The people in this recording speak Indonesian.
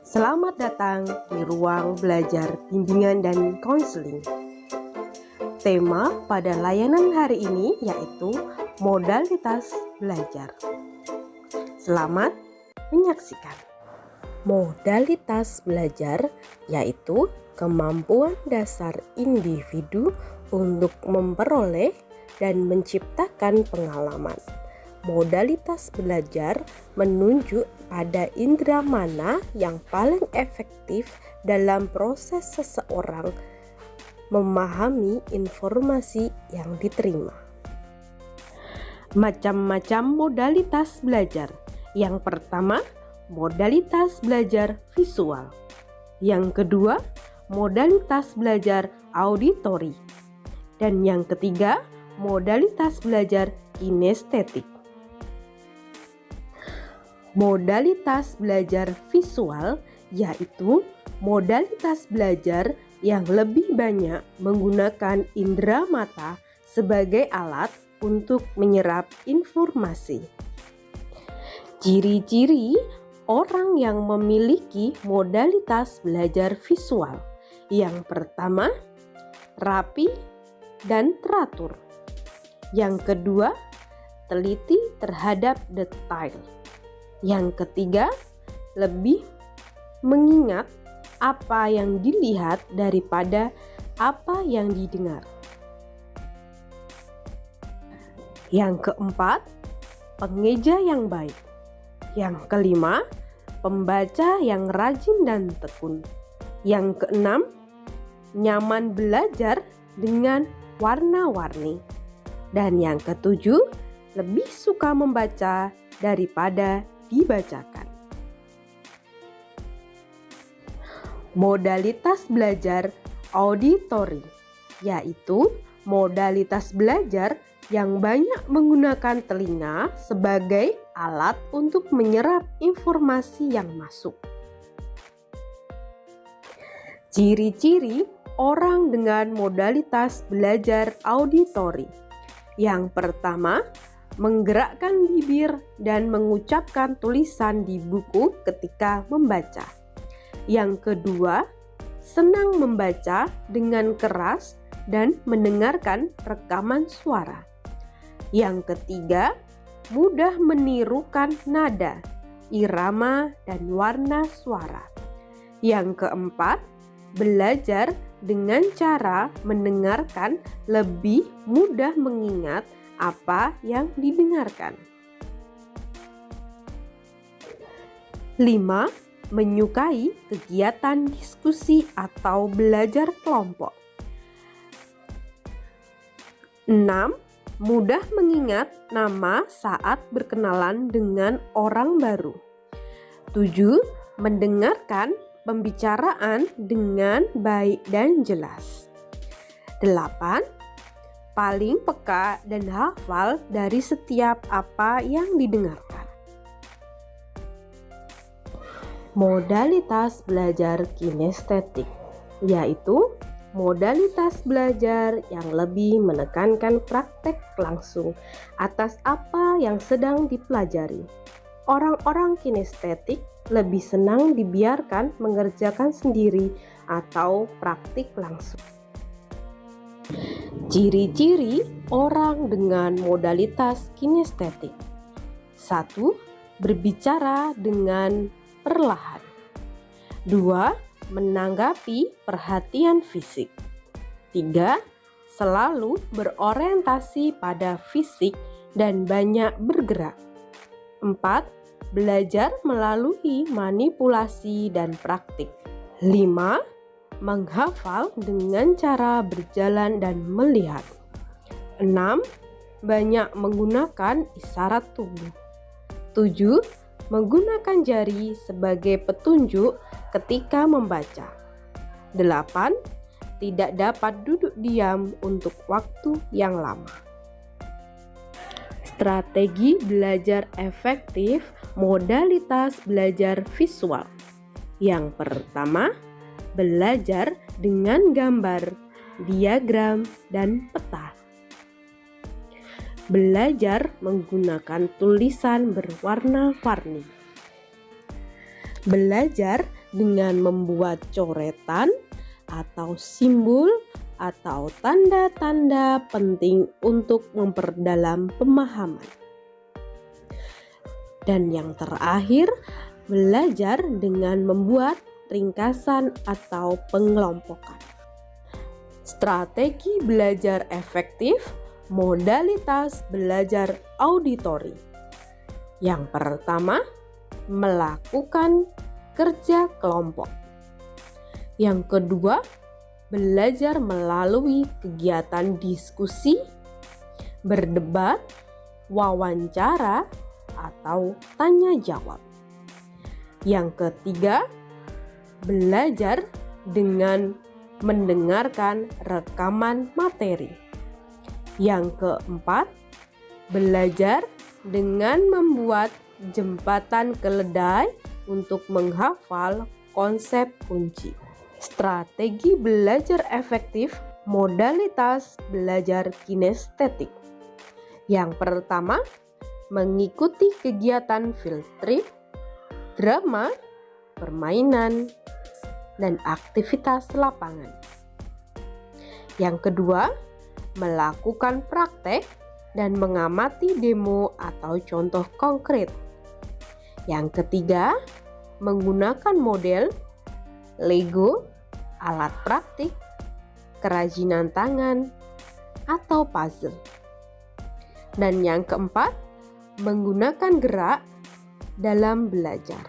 Selamat datang di ruang belajar bimbingan dan konseling. Tema pada layanan hari ini yaitu modalitas belajar. Selamat menyaksikan. Modalitas belajar yaitu kemampuan dasar individu untuk memperoleh dan menciptakan pengalaman. Modalitas belajar menunjuk pada indera mana yang paling efektif dalam proses seseorang memahami informasi yang diterima. Macam-macam modalitas belajar. Yang pertama, modalitas belajar visual. Yang kedua, modalitas belajar auditori. Dan yang ketiga, modalitas belajar kinestetik. Modalitas belajar visual yaitu modalitas belajar yang lebih banyak menggunakan indera mata sebagai alat untuk menyerap informasi. Ciri-ciri orang yang memiliki modalitas belajar visual. Yang pertama, rapi dan teratur. Yang kedua, teliti terhadap detail. Yang ketiga, lebih mengingat apa yang dilihat daripada apa yang didengar. Yang keempat, pengeja yang baik. Yang kelima, pembaca yang rajin dan tekun. Yang keenam, nyaman belajar dengan warna-warni. Dan yang ketujuh, lebih suka membaca daripada dibacakan. Modalitas belajar auditori yaitu modalitas belajar yang banyak menggunakan telinga sebagai alat untuk menyerap informasi yang masuk. Ciri-ciri orang dengan modalitas belajar auditori. Yang pertama, menggerakkan bibir dan mengucapkan tulisan di buku ketika membaca. Yang kedua, senang membaca dengan keras dan mendengarkan rekaman suara. Yang ketiga, mudah menirukan nada, irama, dan warna suara. Yang keempat, belajar dengan cara mendengarkan lebih mudah mengingat apa yang didengarkan. 5. Menyukai kegiatan diskusi atau belajar kelompok. 6. Mudah mengingat nama saat berkenalan dengan orang baru. 7. Mendengarkan pembicaraan dengan baik dan jelas. 8. Paling peka dan hafal dari setiap apa yang didengarkan. Modalitas belajar kinestetik yaitu modalitas belajar yang lebih menekankan praktek langsung atas apa yang sedang dipelajari. Orang-orang kinestetik lebih senang dibiarkan mengerjakan sendiri atau praktik langsung. Ciri-ciri orang dengan modalitas kinestetik. 1. Berbicara dengan perlahan. 2. Menanggapi perhatian fisik. 3. Selalu berorientasi pada fisik dan banyak bergerak. 4. Belajar melalui manipulasi dan praktik. 5. Menghafal dengan cara berjalan dan melihat. 6. Banyak menggunakan isyarat tubuh. 7. Menggunakan jari sebagai petunjuk ketika membaca. 8. Tidak dapat duduk diam untuk waktu yang lama. Strategi belajar efektif modalitas belajar visual. Yang pertama, belajar dengan gambar, diagram, dan peta. Belajar menggunakan tulisan berwarna-warni. Belajar dengan membuat coretan atau simbol atau tanda-tanda penting untuk memperdalam pemahaman. Dan yang terakhir, belajar dengan membuat ringkasan atau pengelompokan. Strategi belajar efektif, modalitas belajar auditori. Yang pertama, melakukan kerja kelompok. Yang kedua, belajar melalui kegiatan diskusi, berdebat, wawancara, atau tanya jawab. Yang ketiga, belajar dengan mendengarkan rekaman materi. Yang keempat, belajar dengan membuat jembatan keledai untuk menghafal konsep kunci. Strategi belajar efektif, modalitas belajar kinestetik. Yang pertama, mengikuti kegiatan field trip, drama, permainan, dan aktivitas lapangan. Yang kedua, melakukan praktek dan mengamati demo atau contoh konkret. Yang ketiga, menggunakan model, Lego, alat praktik, kerajinan tangan, atau puzzle. Dan yang keempat, menggunakan gerak dalam belajar.